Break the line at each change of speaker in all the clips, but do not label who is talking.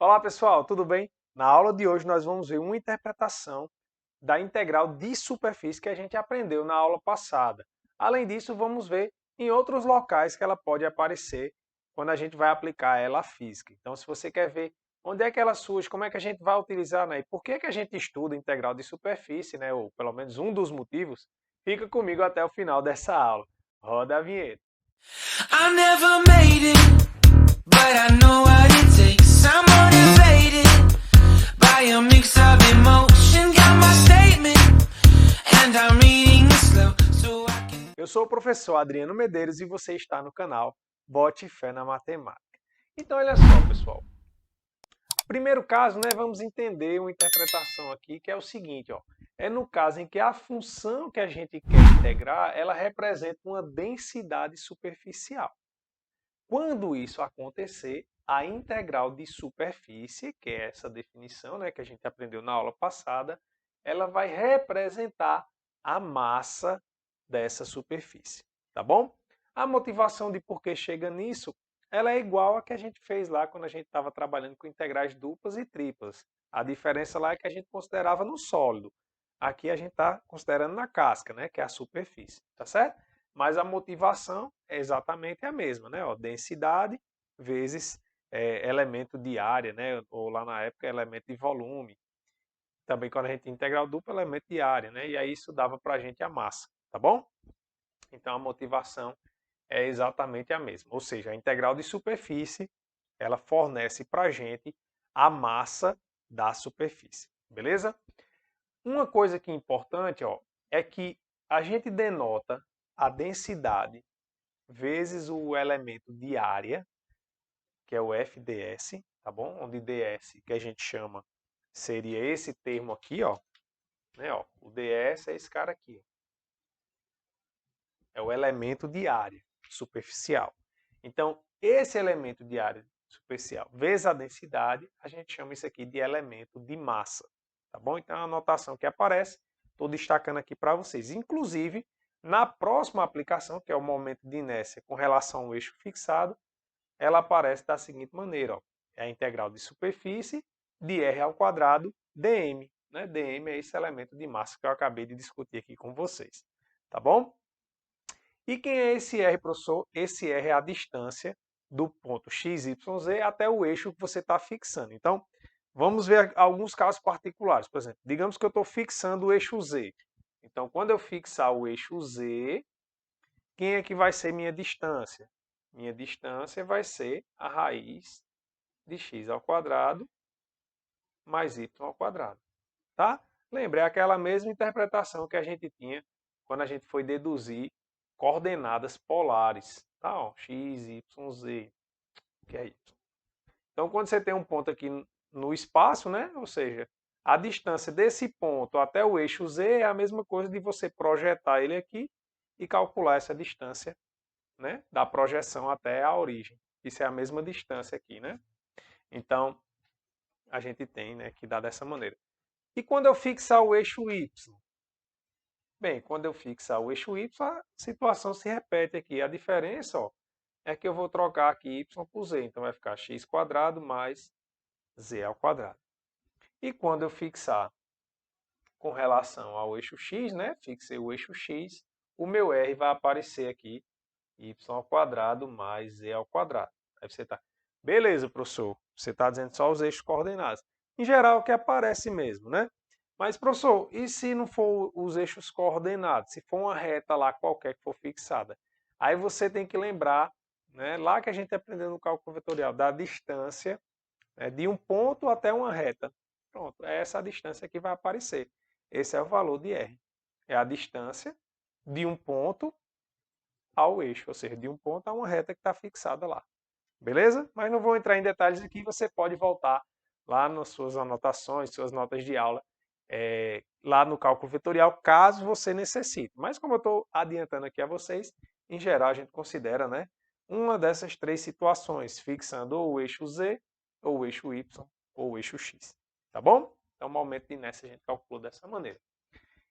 Olá pessoal, tudo bem? Na aula de hoje nós vamos ver uma interpretação da integral de superfície que a gente aprendeu na aula passada. Além disso, vamos ver em outros locais que ela pode aparecer quando a gente vai aplicar ela à física. Então, se você quer ver onde é que ela surge, como é que a gente vai utilizar, né? E por que que a gente estuda integral de superfície, né? Ou pelo menos um dos motivos, fica comigo até o final dessa aula. Roda a vinheta.
I never made it, but I know what it takes. I'm motivated by a mix of emotion. Got my statement, and I'm reading it slow so I can.
Eu sou o professor Adriano Medeiros e você está no canal Bote Fé na Matemática. Então, olha só, pessoal. Primeiro caso, né, vamos entender uma interpretação aqui, que é o seguinte, ó, é no caso em que a função que a gente quer integrar, ela representa uma densidade superficial. Quando isso acontecer, a integral de superfície, que é essa definição, né, que a gente aprendeu na aula passada, ela vai representar a massa dessa superfície, tá bom? A motivação de por que chega nisso, ela é igual a que a gente fez lá quando a gente estava trabalhando com integrais duplas e triplas. A diferença lá é que a gente considerava no sólido. Aqui a gente está considerando na casca, né, que é a superfície, tá certo? Mas a motivação é exatamente a mesma, né? Ó, densidade vezes elemento de área, né? Ou lá na época elemento de volume. Também quando a gente integral dupla, elemento de área, né? E aí isso dava para a gente a massa, tá bom? Então a motivação é exatamente a mesma. Ou seja, a integral de superfície, ela fornece para a gente a massa da superfície, beleza? Uma coisa que é importante, ó, é que a gente denota a densidade vezes o elemento de área, que é o FDS, tá bom? Onde ds, que a gente chama, seria esse termo aqui, ó. Né, ó, o ds é esse cara aqui. É o elemento de área superficial. Então, esse elemento de área superficial vezes a densidade, a gente chama isso aqui de elemento de massa. Tá bom? Então, a anotação que aparece, estou destacando aqui para vocês. Inclusive, na próxima aplicação, que é o momento de inércia com relação ao eixo fixado, ela aparece da seguinte maneira. Ó. É a integral de superfície de r ao quadrado dm. Né? dm é esse elemento de massa que eu acabei de discutir aqui com vocês. Tá bom? E quem é esse R, professor? Esse R é a distância do ponto x, y, z até o eixo que você está fixando. Então, vamos ver alguns casos particulares. Por exemplo, digamos que eu estou fixando o eixo z. Então, quando eu fixar o eixo z, quem é que vai ser minha distância? Minha distância vai ser a raiz de x ao quadrado mais y ao quadrado. Tá? Lembra, é aquela mesma interpretação que a gente tinha quando a gente foi deduzir coordenadas polares. Tá? Ó, x, y, z, que é y. Então, quando você tem um ponto aqui no espaço, né? Ou seja, a distância desse ponto até o eixo z é a mesma coisa de você projetar ele aqui e calcular essa distância, né? Da projeção até a origem. Isso é a mesma distância aqui, né? Então, a gente tem, né, que dar dessa maneira. E quando eu fixar o eixo y? Bem, quando eu fixar o eixo y, a situação se repete aqui. A diferença, ó, é que eu vou trocar aqui y por z. Então vai ficar x quadrado mais z ao quadrado. E quando eu fixar com relação ao eixo x, né? Fixei o eixo x, o meu r vai aparecer aqui y ao quadrado mais z ao quadrado. Aí você está, beleza, professor, você está dizendo só os eixos coordenados. Em geral, o que aparece mesmo, né? Mas, professor, e se não for os eixos coordenados? Se for uma reta lá qualquer que for fixada? Aí você tem que lembrar, né, lá que a gente aprendeu no cálculo vetorial, da distância, né, de um ponto até uma reta. Pronto, é essa a distância que vai aparecer. Esse é o valor de R. É a distância de um ponto ao eixo, ou seja, de um ponto a uma reta que está fixada lá. Beleza? Mas não vou entrar em detalhes aqui, você pode voltar lá nas suas anotações, suas notas de aula, lá no cálculo vetorial, caso você necessite. Mas como eu estou adiantando aqui a vocês, em geral a gente considera, né, uma dessas três situações, fixando ou o eixo Z, ou o eixo Y, ou o eixo X. Tá bom? Então, o momento de inércia a gente calcula dessa maneira.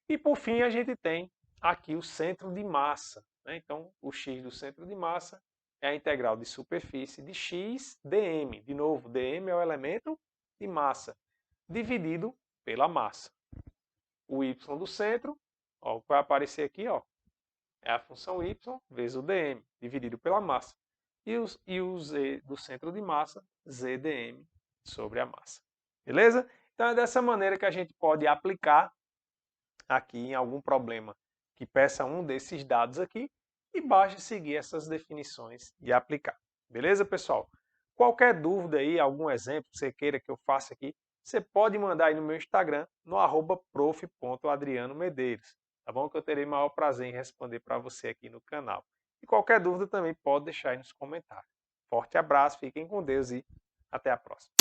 E por fim, a gente tem aqui o centro de massa. Né? Então, o x do centro de massa é a integral de superfície de x dm. De novo, dm é o elemento de massa, dividido pela massa. O y do centro, ó, o que vai aparecer aqui, ó, é a função y vezes o dm, dividido pela massa. E o z do centro de massa, zdm sobre a massa. Beleza? Então é dessa maneira que a gente pode aplicar aqui em algum problema que peça um desses dados aqui e basta seguir essas definições e aplicar. Beleza, pessoal? Qualquer dúvida aí, algum exemplo que você queira que eu faça aqui, você pode mandar aí no meu Instagram, no @prof.adrianomedeiros, tá bom? Que eu terei maior prazer em responder para você aqui no canal. E qualquer dúvida também pode deixar aí nos comentários. Forte abraço, fiquem com Deus e até a próxima.